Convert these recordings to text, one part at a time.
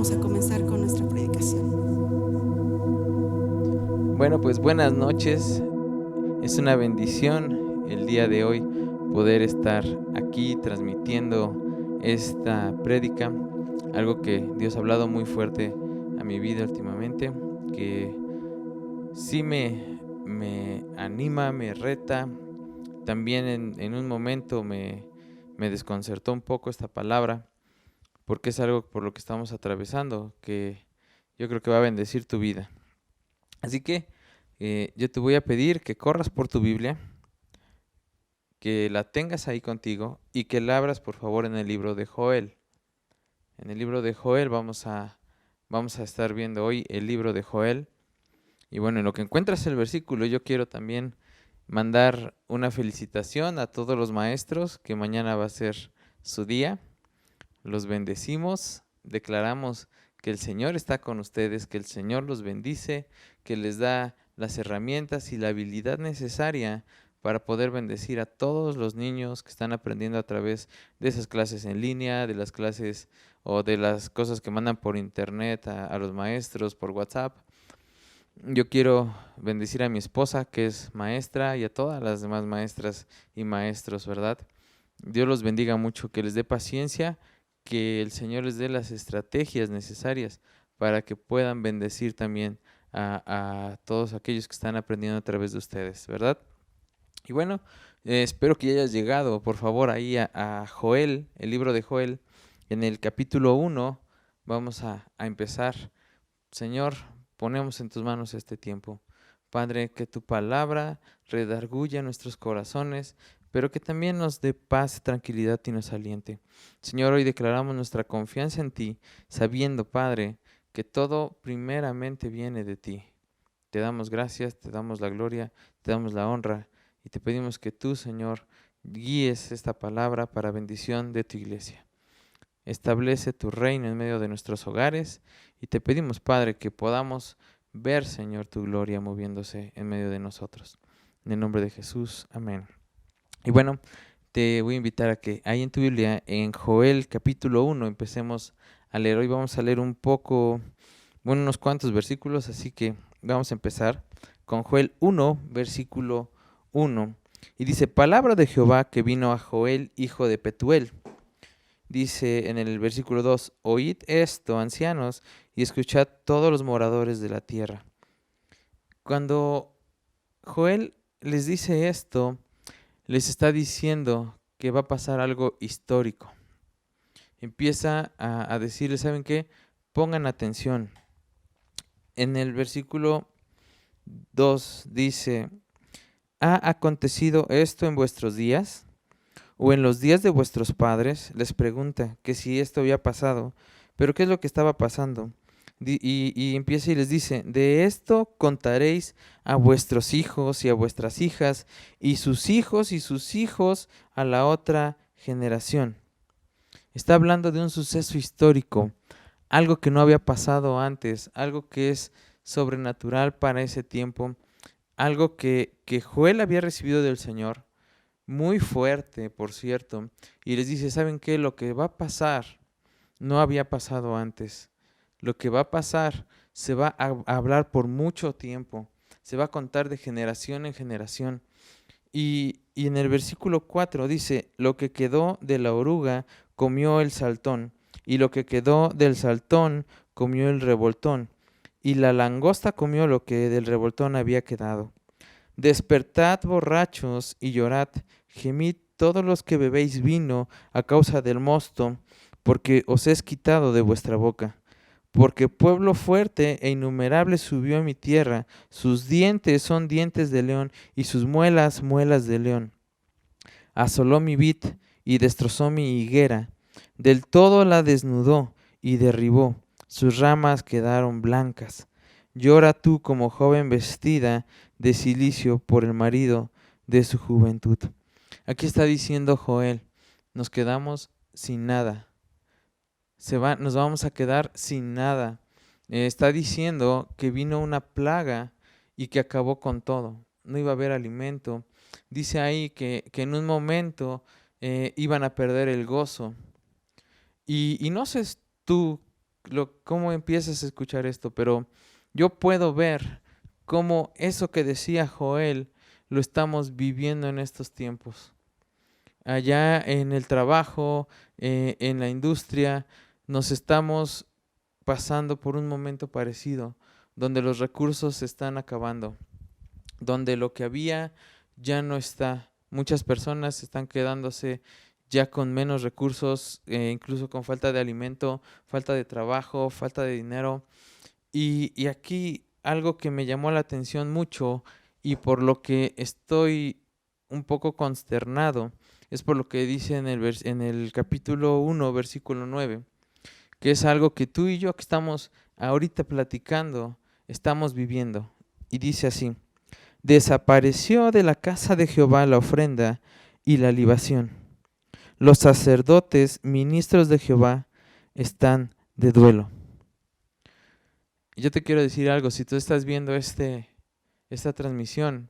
vamos a comenzar con nuestra predicación. Bueno, pues buenas noches. Es una bendición el día de hoy poder estar aquí transmitiendo esta prédica, algo que Dios ha hablado muy fuerte a mi vida últimamente, que sí me anima, me reta. También en un momento me desconcertó un poco esta palabra, porque es algo por lo que estamos atravesando, que yo creo que va a bendecir tu vida. Así que yo te voy a pedir que corras por tu Biblia, que la tengas ahí contigo y que la abras por favor en el libro de Joel. En el libro de Joel vamos a estar viendo hoy el libro de Joel. Y bueno, en lo que encuentras el versículo, yo quiero también mandar una felicitación a todos los maestros, que mañana va a ser su día. Los bendecimos, declaramos que el Señor está con ustedes, que el Señor los bendice, que les da las herramientas y la habilidad necesaria para poder bendecir a todos los niños que están aprendiendo a través de esas clases en línea, de las clases o de las cosas que mandan por internet a los maestros, por WhatsApp. Yo quiero bendecir a mi esposa, que es maestra, y a todas las demás maestras y maestros, ¿verdad? Dios los bendiga mucho, que les dé paciencia, que el Señor les dé las estrategias necesarias para que puedan bendecir también a todos aquellos que están aprendiendo a través de ustedes, ¿verdad? Y bueno, espero que ya hayas llegado, por favor, ahí a Joel, el libro de Joel. En el capítulo 1 vamos a empezar. Señor, ponemos en tus manos este tiempo. Padre, que tu palabra redarguya nuestros corazones, pero que también nos dé paz, tranquilidad y nos aliente. Señor, hoy declaramos nuestra confianza en ti, sabiendo, Padre, que todo primeramente viene de ti. Te damos gracias, te damos la gloria, te damos la honra y te pedimos que tú, Señor, guíes esta palabra para bendición de tu iglesia. Establece tu reino en medio de nuestros hogares y te pedimos, Padre, que podamos ver, Señor, tu gloria moviéndose en medio de nosotros. En el nombre de Jesús, amén. Y bueno, te voy a invitar a que ahí en tu Biblia, en Joel capítulo 1, empecemos a leer. Hoy vamos a leer un poco, bueno, unos cuantos versículos, así que vamos a empezar con Joel 1, versículo 1. Y dice, palabra de Jehová que vino a Joel, hijo de Petuel. Dice en el versículo 2, oíd esto, ancianos, y escuchad todos los moradores de la tierra. Cuando Joel les dice esto, les está diciendo que va a pasar algo histórico. Empieza a decirles, ¿saben qué? Pongan atención. En el versículo 2 dice, ¿ha acontecido esto en vuestros días? ¿O en los días de vuestros padres? Les pregunta que si esto había pasado. ¿Pero qué es lo que estaba pasando? Y empieza y les dice, de esto contaréis a vuestros hijos y a vuestras hijas, y sus hijos a la otra generación. Está hablando de un suceso histórico, algo que no había pasado antes, algo que es sobrenatural para ese tiempo, algo que Joel había recibido del Señor, muy fuerte, por cierto, y les dice, ¿saben qué? Lo que va a pasar no había pasado antes. Lo que va a pasar se va a hablar por mucho tiempo, se va a contar de generación en generación. Y en el versículo 4 dice, lo que quedó de la oruga comió el saltón, y lo que quedó del saltón comió el revoltón, y la langosta comió lo que del revoltón había quedado. Despertad borrachos y llorad, gemid todos los que bebéis vino a causa del mosto, porque os es quitado de vuestra boca. Porque pueblo fuerte e innumerable subió a mi tierra, sus dientes son dientes de león, y sus muelas, muelas de león. Asoló mi vid y destrozó mi higuera, del todo la desnudó y derribó, sus ramas quedaron blancas. Llora tú como joven vestida de cilicio por el marido de su juventud. Aquí está diciendo Joel, nos quedamos sin nada. Nos vamos a quedar sin nada. Está diciendo que vino una plaga y que acabó con todo. No iba a haber alimento. Dice ahí que en un momento iban a perder el gozo. Y no sé tú cómo empiezas a escuchar esto, pero yo puedo ver cómo eso que decía Joel lo estamos viviendo en estos tiempos. Allá en el trabajo, en la industria, nos estamos pasando por un momento parecido, donde los recursos se están acabando, donde lo que había ya no está. Muchas personas están quedándose ya con menos recursos, incluso con falta de alimento, falta de trabajo, falta de dinero. Y aquí algo que me llamó la atención mucho y por lo que estoy un poco consternado es por lo que dice en el capítulo 1, versículo 9, que es algo que tú y yo que estamos ahorita platicando, estamos viviendo. Y dice así: desapareció de la casa de Jehová la ofrenda y la libación. Los sacerdotes, ministros de Jehová, están de duelo. Yo te quiero decir algo, si tú estás viendo esta transmisión,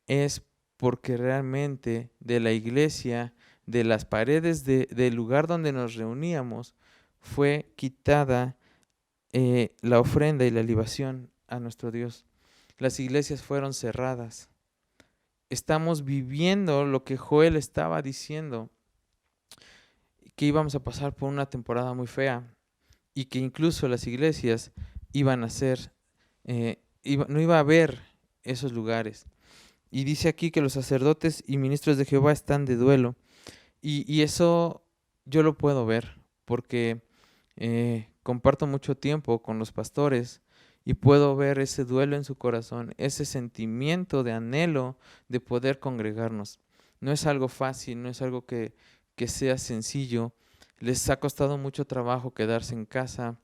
es porque realmente de la iglesia, de las paredes del lugar donde nos reuníamos, fue quitada la ofrenda y la libación a nuestro Dios. Las iglesias fueron cerradas. Estamos viviendo lo que Joel estaba diciendo, que íbamos a pasar por una temporada muy fea y que incluso las iglesias iban a ser, no iba a haber esos lugares. Y dice aquí que los sacerdotes y ministros de Jehová están de duelo. Y eso yo lo puedo ver porque comparto mucho tiempo con los pastores y puedo ver ese duelo en su corazón, ese sentimiento de anhelo de poder congregarnos. No es algo fácil, no es algo que sea sencillo. Les ha costado mucho trabajo quedarse en casa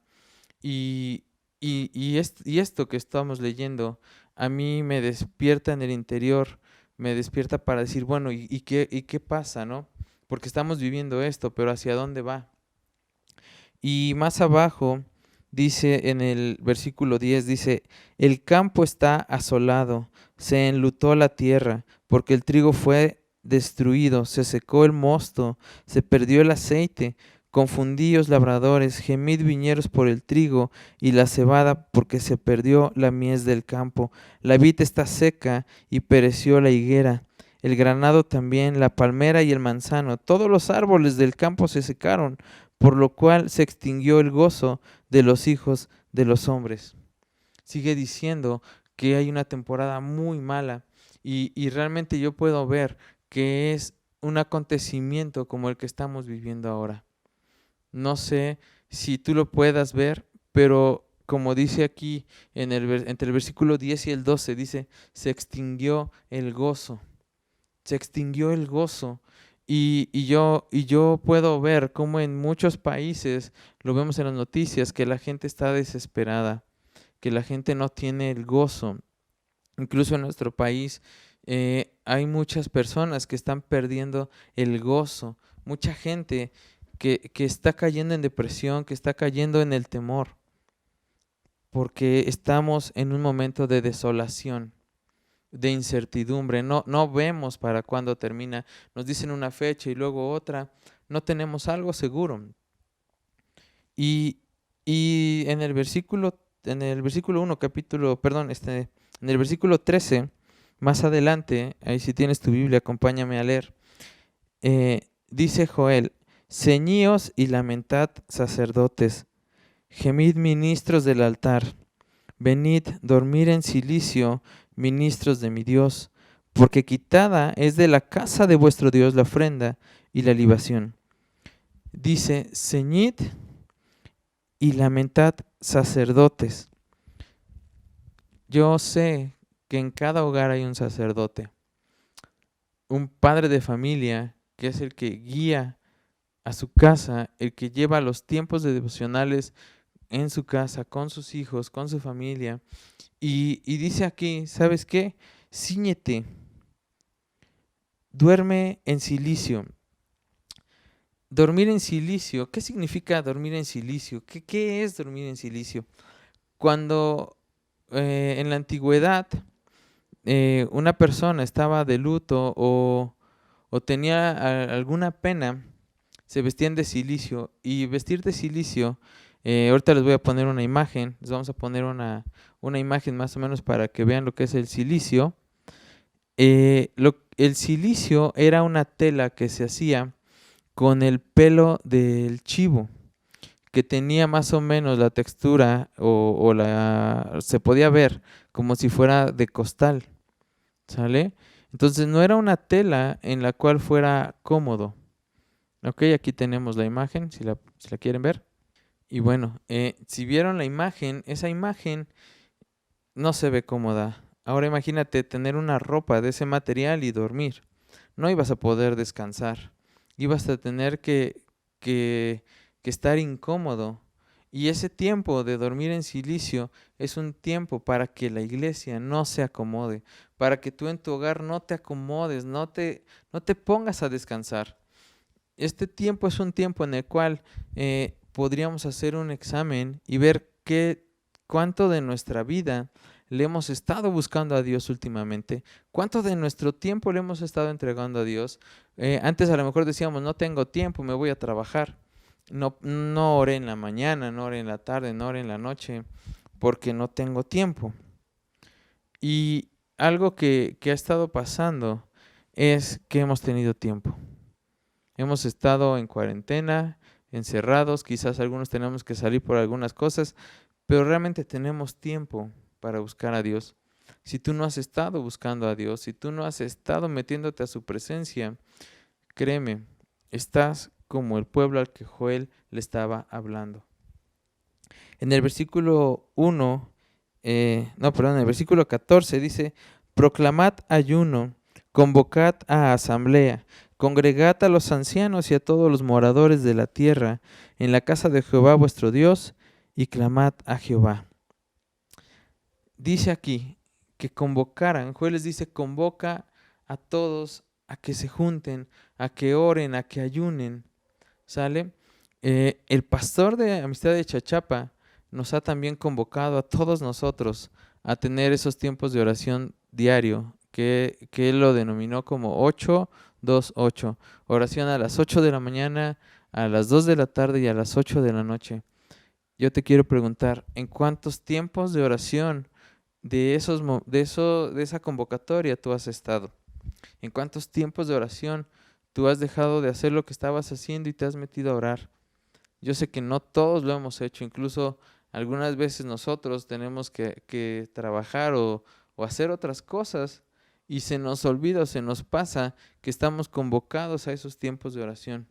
y esto que estamos leyendo a mí me despierta en el interior, me despierta para decir, bueno, ¿y qué pasa, no? Porque estamos viviendo esto, pero ¿hacia dónde va? Y más abajo dice en el versículo 10, dice, el campo está asolado, se enlutó la tierra, porque el trigo fue destruido, se secó el mosto, se perdió el aceite. Confundíos labradores, gemid viñeros por el trigo y la cebada, porque se perdió la mies del campo. La vid está seca y pereció la higuera. El granado también, la palmera y el manzano, todos los árboles del campo se secaron, por lo cual se extinguió el gozo de los hijos de los hombres. Sigue diciendo que hay una temporada muy mala y realmente yo puedo ver que es un acontecimiento como el que estamos viviendo ahora. No sé si tú lo puedas ver, pero como dice aquí entre el versículo 10 y el 12, dice, se extinguió el gozo. Se extinguió el gozo. Y yo puedo ver cómo en muchos países, lo vemos en las noticias, que la gente está desesperada, que la gente no tiene el gozo. Incluso en nuestro país hay muchas personas que están perdiendo el gozo. Mucha gente que está cayendo en depresión, que está cayendo en el temor, porque estamos en un momento de desolación, de incertidumbre. No vemos para cuándo termina. Nos dicen una fecha y luego otra. No tenemos algo seguro. Y en el versículo 1, en el versículo 13, más adelante, ahí si tienes tu Biblia, acompáñame a leer, dice Joel, ceñíos y lamentad sacerdotes, gemid ministros del altar, venid dormir en cilicio, ministros de mi Dios, porque quitada es de la casa de vuestro Dios la ofrenda y la libación. Dice, ceñid y lamentad sacerdotes. Yo sé que en cada hogar hay un sacerdote, un padre de familia que es el que guía a su casa, el que lleva los tiempos de devocionales en su casa, con sus hijos, con su familia. Y dice aquí, ¿sabes qué? Cíñete, duerme en cilicio. Dormir en cilicio, ¿qué significa dormir en cilicio? ¿Qué es dormir en cilicio? Cuando en la antigüedad una persona estaba de luto o tenía alguna pena, se vestían de cilicio. Y vestir de cilicio Ahorita les voy a poner una imagen, les vamos a poner una imagen más o menos para que vean lo que es el cilicio. El cilicio era una tela que se hacía con el pelo del chivo, que tenía más o menos la textura se podía ver como si fuera de costal, ¿sale? Entonces no era una tela en la cual fuera cómodo. Ok, aquí tenemos la imagen, si la quieren ver. Y bueno, si vieron la imagen, esa imagen no se ve cómoda. Ahora imagínate tener una ropa de ese material y dormir. No ibas a poder descansar. Ibas a tener que estar incómodo. Y ese tiempo de dormir en silicio es un tiempo para que la iglesia no se acomode, para que tú en tu hogar no te acomodes, no te pongas a descansar. Este tiempo es un tiempo en el cual podríamos hacer un examen y ver cuánto de nuestra vida le hemos estado buscando a Dios últimamente, cuánto de nuestro tiempo le hemos estado entregando a Dios. Antes a lo mejor decíamos, no tengo tiempo, me voy a trabajar. No oré en la mañana, no oré en la tarde, no oré en la noche, porque no tengo tiempo. Y algo que ha estado pasando es que hemos tenido tiempo. Hemos estado en cuarentena, encerrados, quizás algunos tenemos que salir por algunas cosas, pero realmente tenemos tiempo para buscar a Dios. Si tú no has estado buscando a Dios, si tú no has estado metiéndote a su presencia, créeme, estás como el pueblo al que Joel le estaba hablando. En el versículo 1, en el versículo 14 dice, proclamad ayuno, convocad a asamblea, congregad a los ancianos y a todos los moradores de la tierra en la casa de Jehová vuestro Dios y clamad a Jehová. Dice aquí que convocaran, Joel les dice, convoca a todos a que se junten, a que oren, a que ayunen, ¿sale? El pastor de Amistad de Chachapa nos ha también convocado a todos nosotros a tener esos tiempos de oración diario, que él lo denominó como 8-2-8, oración a las 8 de la mañana, a las 2 de la tarde y a las 8 de la noche. Yo te quiero preguntar, ¿en cuántos tiempos de oración de esa convocatoria tú has estado? ¿En cuántos tiempos de oración tú has dejado de hacer lo que estabas haciendo y te has metido a orar? Yo sé que no todos lo hemos hecho, incluso algunas veces nosotros tenemos que trabajar o hacer otras cosas y se nos olvida o se nos pasa que estamos convocados a esos tiempos de oración.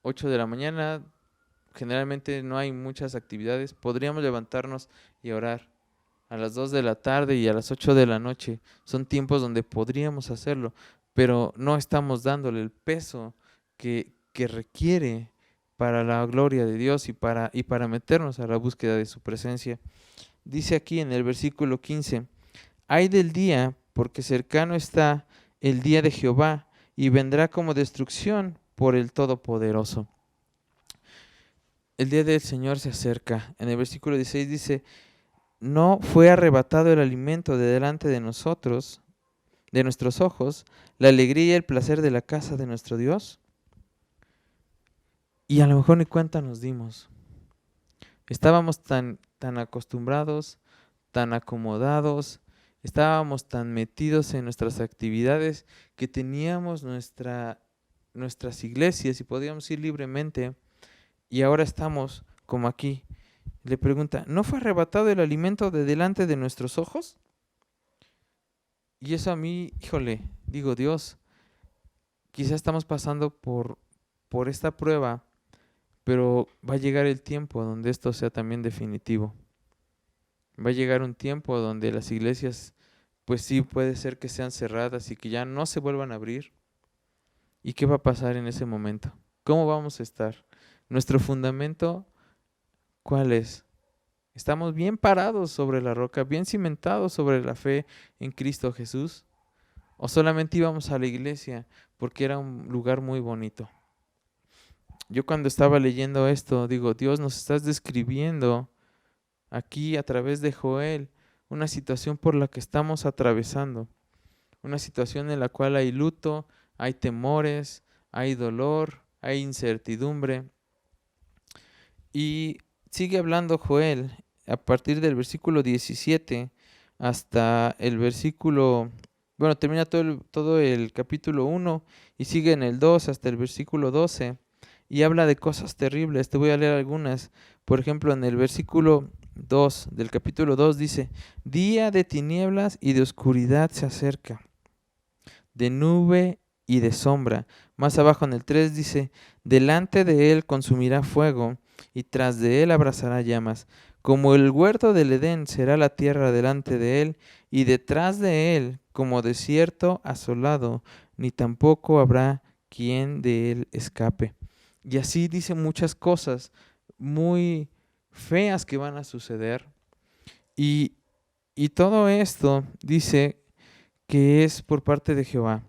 8 de la mañana, generalmente no hay muchas actividades, podríamos levantarnos y orar. A las 2 de la tarde y a las 8 de la noche son tiempos donde podríamos hacerlo, pero no estamos dándole el peso que requiere para la gloria de Dios y para meternos a la búsqueda de su presencia. Dice aquí en el versículo 15, ay del día, porque cercano está el día de Jehová, y vendrá como destrucción por el Todopoderoso. El día del Señor se acerca. En el versículo 16 dice, no fue arrebatado el alimento de delante de nosotros, de nuestros ojos, la alegría y el placer de la casa de nuestro Dios. Y a lo mejor ni cuenta nos dimos. Estábamos tan acostumbrados, tan acomodados, estábamos tan metidos en nuestras actividades que teníamos nuestras iglesias y podíamos ir libremente. Y ahora estamos como aquí. Le pregunta, ¿no fue arrebatado el alimento de delante de nuestros ojos? Y eso a mí, híjole, digo, Dios, quizá estamos pasando por esta prueba, pero va a llegar el tiempo donde esto sea también definitivo. Va a llegar un tiempo donde las iglesias, pues sí, puede ser que sean cerradas y que ya no se vuelvan a abrir. ¿Y qué va a pasar en ese momento? ¿Cómo vamos a estar? Nuestro fundamento, ¿cuál es? ¿Estamos bien parados sobre la roca, bien cimentados sobre la fe en Cristo Jesús? ¿O solamente íbamos a la iglesia porque era un lugar muy bonito? Yo cuando estaba leyendo esto, digo, Dios, nos estás describiendo aquí a través de Joel una situación por la que estamos atravesando. Una situación en la cual hay luto, hay temores, hay dolor, hay incertidumbre. Y sigue hablando Joel a partir del versículo 17 hasta el versículo, bueno, termina todo el capítulo 1 y sigue en el 2 hasta el versículo 12 y habla de cosas terribles. Te voy a leer algunas. Por ejemplo, en el versículo 2 del capítulo 2 dice: día de tinieblas y de oscuridad se acerca, de nube y de sombra. Más abajo en el 3 dice: delante de él consumirá fuego y tras de él abrazará llamas. Como el huerto del Edén será la tierra delante de él, y detrás de él como desierto asolado, ni tampoco habrá quien de él escape. Y así dice muchas cosas muy feas que van a suceder. Y, y todo esto dice que es por parte de Jehová.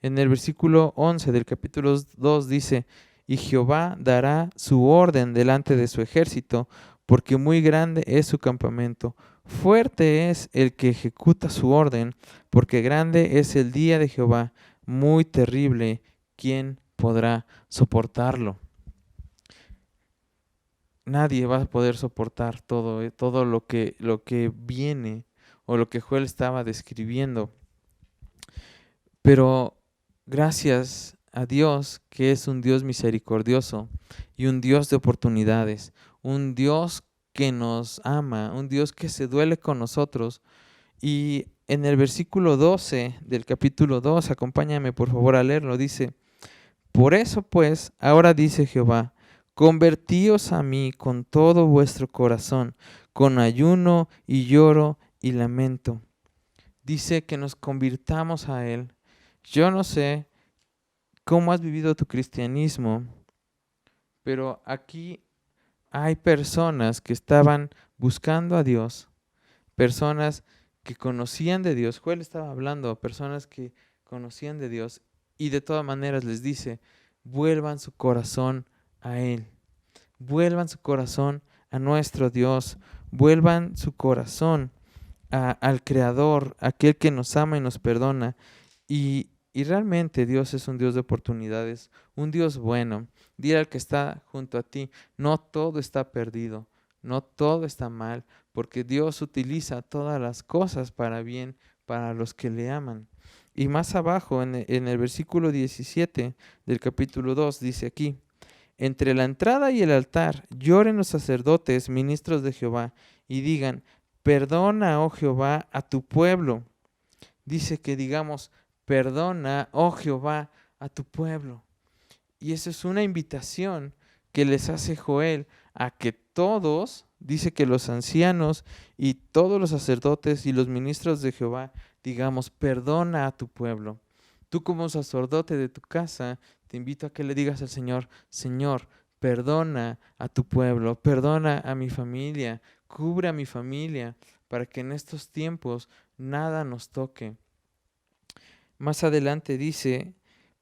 En el versículo 11 del capítulo 2 dice: y Jehová dará su orden delante de su ejército, porque muy grande es su campamento. Fuerte es el que ejecuta su orden, porque grande es el día de Jehová, muy terrible. ¿Quién podrá soportarlo? Nadie va a poder soportar todo lo que viene o lo que Joel estaba describiendo. Pero gracias a Dios, que es un Dios misericordioso y un Dios de oportunidades, un Dios que nos ama, un Dios que se duele con nosotros. Y en el versículo 12 del capítulo 2, acompáñame por favor a leerlo, dice: por eso pues, ahora dice Jehová, convertíos a mí con todo vuestro corazón, con ayuno y lloro y lamento. Dice que nos convirtamos a Él. Yo no sé cómo has vivido tu cristianismo, pero aquí hay personas que estaban buscando a Dios, personas que conocían de Dios. Joel estaba hablando a personas que conocían de Dios y de todas maneras les dice: vuelvan su corazón a Él, vuelvan su corazón a nuestro Dios, vuelvan su corazón al Creador, aquel que nos ama y nos perdona. Y realmente Dios es un Dios de oportunidades, un Dios bueno. Dile al que está junto a ti: no todo está perdido, no todo está mal, porque Dios utiliza todas las cosas para bien, para los que le aman. Y más abajo, en el versículo 17 del capítulo 2, dice aquí: entre la entrada y el altar lloren los sacerdotes, ministros de Jehová, y digan: perdona, oh Jehová, a tu pueblo. Dice que digamos: perdona, oh Jehová, a tu pueblo. Y eso es una invitación que les hace Joel a que todos, dice que los ancianos y todos los sacerdotes y los ministros de Jehová, digamos: perdona a tu pueblo. Tú como sacerdote de tu casa, te invito a que le digas al Señor: Señor, perdona a tu pueblo, perdona a mi familia, cubre a mi familia, para que en estos tiempos nada nos toque. Más adelante dice: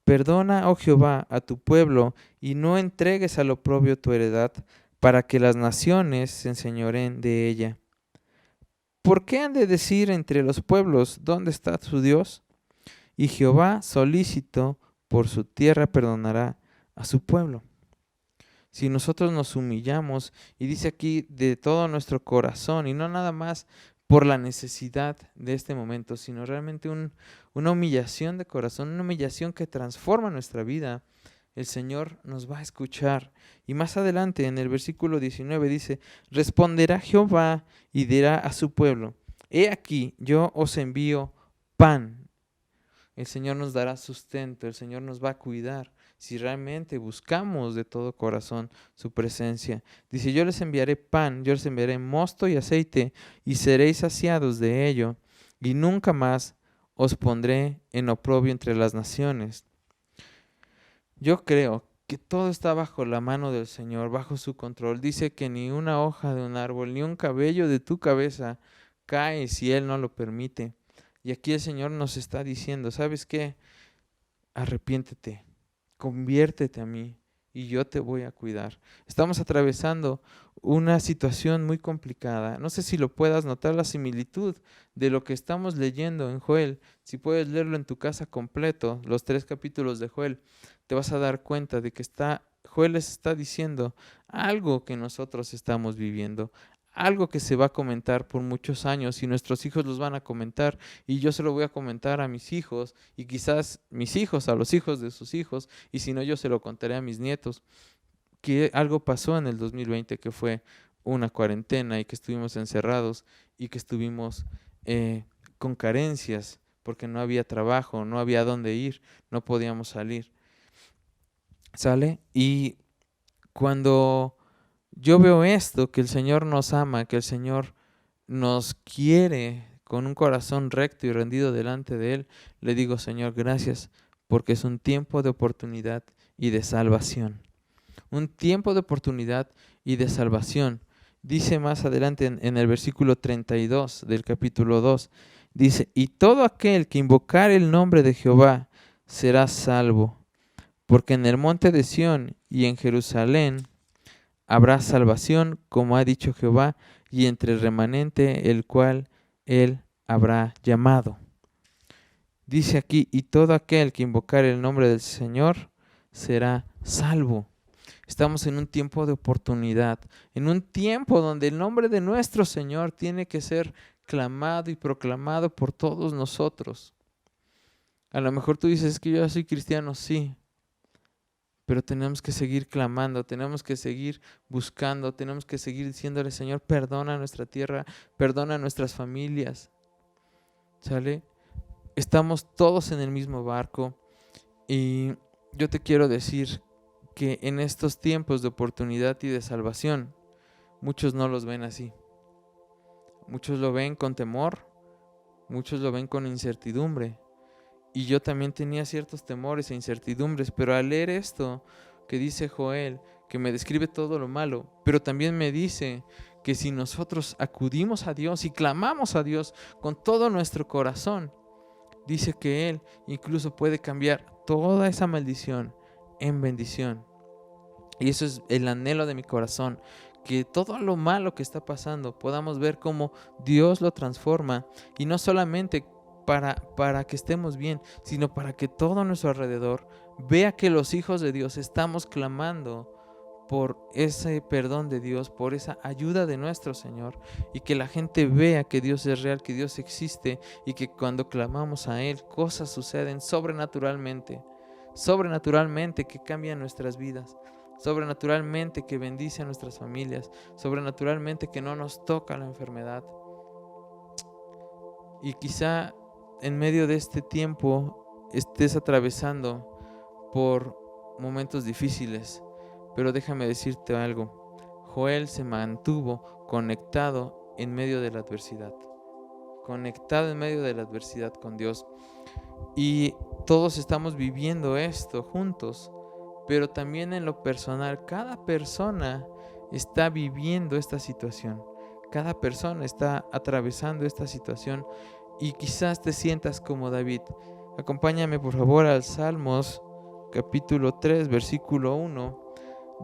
perdona, oh Jehová, a tu pueblo, y no entregues al oprobio tu heredad, para que las naciones se enseñoreen de ella. ¿Por qué han de decir entre los pueblos: ¿dónde está su Dios? Y Jehová, solícito por su tierra, perdonará a su pueblo. Si nosotros nos humillamos, y dice aquí de todo nuestro corazón, y no nada más por la necesidad de este momento, sino realmente una humillación de corazón, una humillación que transforma nuestra vida, el Señor nos va a escuchar. Y más adelante en el versículo 19 dice: responderá Jehová y dirá a su pueblo: he aquí, yo os envío pan. El Señor nos dará sustento, el Señor nos va a cuidar si realmente buscamos de todo corazón su presencia. Dice: yo les enviaré pan, yo les enviaré mosto y aceite, y seréis saciados de ello, y nunca más os pondré en oprobio entre las naciones. Yo creo que todo está bajo la mano del Señor, bajo su control. Dice que ni una hoja de un árbol, ni un cabello de tu cabeza cae si Él no lo permite. Y aquí el Señor nos está diciendo: ¿sabes qué? Arrepiéntete, conviértete a mí y yo te voy a cuidar. Estamos atravesando una situación muy complicada. No sé si lo puedas notar, la similitud de lo que estamos leyendo en Joel. Si puedes leerlo en tu casa completo, los 3 capítulos de Joel, te vas a dar cuenta de que está Joel les está diciendo algo que nosotros estamos viviendo, algo que se va a comentar por muchos años y nuestros hijos los van a comentar y yo se lo voy a comentar a mis hijos y quizás mis hijos a los hijos de sus hijos y si no yo se lo contaré a mis nietos, que algo pasó en el 2020 que fue una cuarentena y que estuvimos encerrados y que estuvimos con carencias porque no había trabajo, no había dónde ir, no podíamos salir. ¿Sale? Y cuando yo veo esto, que el Señor nos ama, que el Señor nos quiere con un corazón recto y rendido delante de Él, le digo, Señor, gracias, porque es un tiempo de oportunidad y de salvación. Un tiempo de oportunidad y de salvación. Dice más adelante en el versículo 32 del capítulo 2, dice, y todo aquel que invocar el nombre de Jehová será salvo, porque en el monte de Sión y en Jerusalén habrá salvación, como ha dicho Jehová, y entre el remanente el cual él habrá llamado. Dice aquí, y todo aquel que invocar el nombre del Señor será salvo. Estamos en un tiempo de oportunidad, en un tiempo donde el nombre de nuestro Señor tiene que ser clamado y proclamado por todos nosotros. A lo mejor tú dices, es que yo ya soy cristiano, sí, pero tenemos que seguir clamando, tenemos que seguir buscando, tenemos que seguir diciéndole, Señor, perdona nuestra tierra, perdona nuestras familias. ¿Sale? Estamos todos en el mismo barco y yo te quiero decir que en estos tiempos de oportunidad y de salvación, muchos no los ven así. Muchos lo ven con temor, muchos lo ven con incertidumbre. Y yo también tenía ciertos temores e incertidumbres, pero al leer esto que dice Joel, que me describe todo lo malo, pero también me dice que si nosotros acudimos a Dios y clamamos a Dios con todo nuestro corazón, dice que Él incluso puede cambiar toda esa maldición en bendición. Y eso es el anhelo de mi corazón, que todo lo malo que está pasando podamos ver cómo Dios lo transforma y no solamente para que estemos bien, sino para que todo nuestro alrededor vea que los hijos de Dios estamos clamando por ese perdón de Dios, por esa ayuda de nuestro Señor, y que la gente vea que Dios es real, que Dios existe, y que cuando clamamos a Él, cosas suceden sobrenaturalmente, que cambian nuestras vidas, sobrenaturalmente que bendice a nuestras familias, sobrenaturalmente que no nos toca la enfermedad. Y quizá en medio de este tiempo estés atravesando por momentos difíciles, pero déjame decirte algo. Joel se mantuvo conectado en medio de la adversidad. Conectado en medio de la adversidad con Dios. Y todos estamos viviendo esto juntos, pero también en lo personal, cada persona está viviendo esta situación. Cada persona está atravesando esta situación y quizás te sientas como David. Acompáñame por favor al Salmos capítulo 3, versículo 1.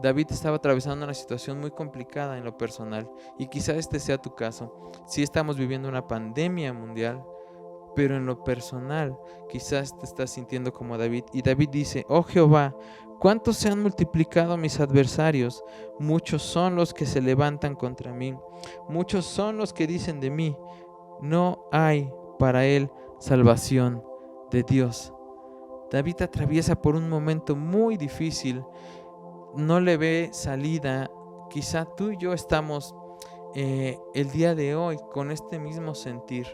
David estaba atravesando una situación muy complicada en lo personal y quizás este sea tu caso. Sí estamos viviendo una pandemia mundial, pero en lo personal quizás te estás sintiendo como David. Y David dice, oh Jehová, ¿cuántos se han multiplicado mis adversarios? Muchos son los que se levantan contra mí. Muchos son los que dicen de mí, no hay para él salvación de Dios. David atraviesa por un momento muy difícil, no le ve salida. Quizá tú y yo estamos el día de hoy con este mismo sentir.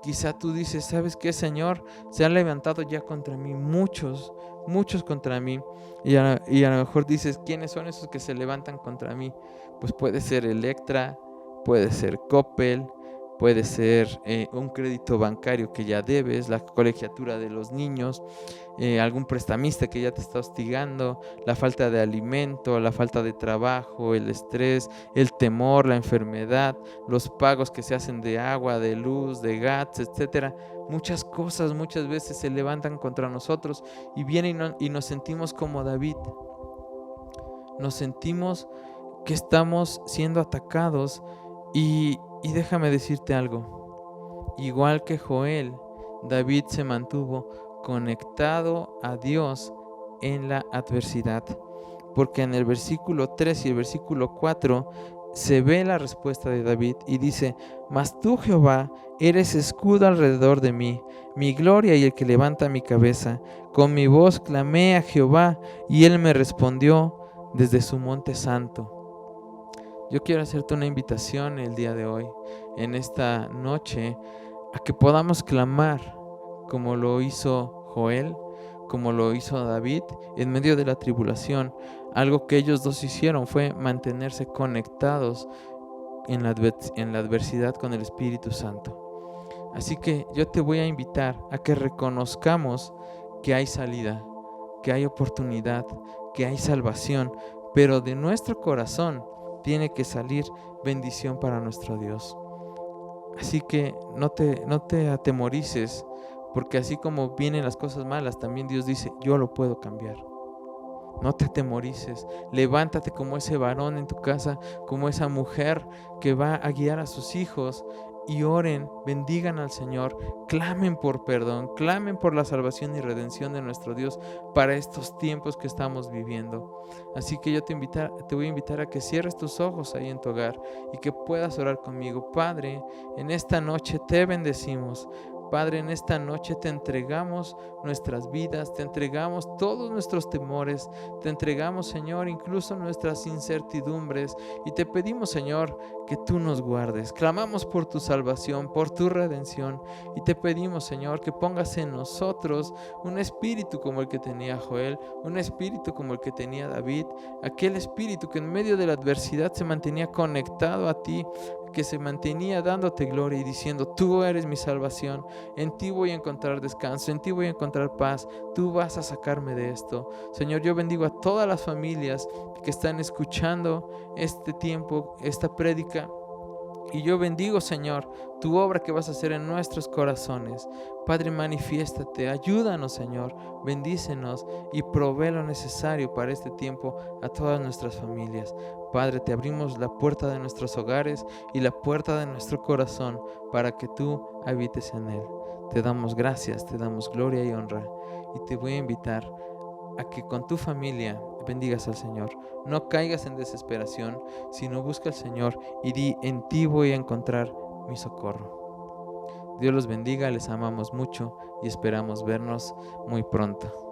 Quizá tú dices, ¿sabes qué, Señor? Se han levantado ya contra mí muchos contra mí. Y a lo mejor dices, ¿quiénes son esos que se levantan contra mí? Pues puede ser Electra, puede ser Coppel, puede ser un crédito bancario que ya debes, la colegiatura de los niños, algún prestamista que ya te está hostigando, la falta de alimento, la falta de trabajo, el estrés, el temor, la enfermedad, los pagos que se hacen de agua, de luz, de gas, etcétera. Muchas cosas muchas veces se levantan contra nosotros y vienen y nos sentimos como David. Nos sentimos que estamos siendo atacados y déjame decirte algo. Igual que Joel, David se mantuvo conectado a Dios en la adversidad. porque en el versículo 3 y el versículo 4 se ve la respuesta de David y dice: mas tú, Jehová, eres escudo alrededor de mí, mi gloria y el que levanta mi cabeza. Con mi voz clamé a Jehová, y él me respondió desde su monte santo. Yo quiero hacerte una invitación el día de hoy, en esta noche, a que podamos clamar como lo hizo Joel, como lo hizo David en medio de la tribulación. Algo que ellos dos hicieron fue mantenerse conectados en la adversidad con el Espíritu Santo. Así que yo te voy a invitar a que reconozcamos que hay salida, que hay oportunidad, que hay salvación, pero de nuestro corazón tiene que salir bendición para nuestro Dios. Así que no te atemorices, porque así como vienen las cosas malas, también Dios dice: yo lo puedo cambiar. No te atemorices, levántate como ese varón en tu casa, como esa mujer que va a guiar a sus hijos, y oren, bendigan al Señor, clamen por perdón, clamen por la salvación y redención de nuestro Dios para estos tiempos que estamos viviendo. Así que yo te voy a invitar a que cierres tus ojos ahí en tu hogar y que puedas orar conmigo. Padre, en esta noche te bendecimos. Padre, en esta noche te entregamos nuestras vidas, te entregamos todos nuestros temores, te entregamos, Señor, incluso nuestras incertidumbres, y te pedimos, Señor, que tú nos guardes. Clamamos por tu salvación, por tu redención, y te pedimos, Señor, que pongas en nosotros un espíritu como el que tenía Joel, un espíritu como el que tenía David, aquel espíritu que en medio de la adversidad se mantenía conectado a ti, que se mantenía dándote gloria y diciendo: tú eres mi salvación, en ti voy a encontrar descanso, en ti voy a encontrar paz, tú vas a sacarme de esto. Señor, yo bendigo a todas las familias que están escuchando este tiempo, esta prédica, y yo bendigo, Señor, tu obra que vas a hacer en nuestros corazones. Padre, manifiéstate, ayúdanos, Señor, bendícenos y provee lo necesario para este tiempo a todas nuestras familias. Padre, te abrimos la puerta de nuestros hogares y la puerta de nuestro corazón para que tú habites en él. Te damos gracias, te damos gloria y honra, y te voy a invitar a que con tu familia bendigas al Señor. No caigas en desesperación, sino busca al Señor y di: en ti voy a encontrar mi socorro. Dios los bendiga, les amamos mucho y esperamos vernos muy pronto.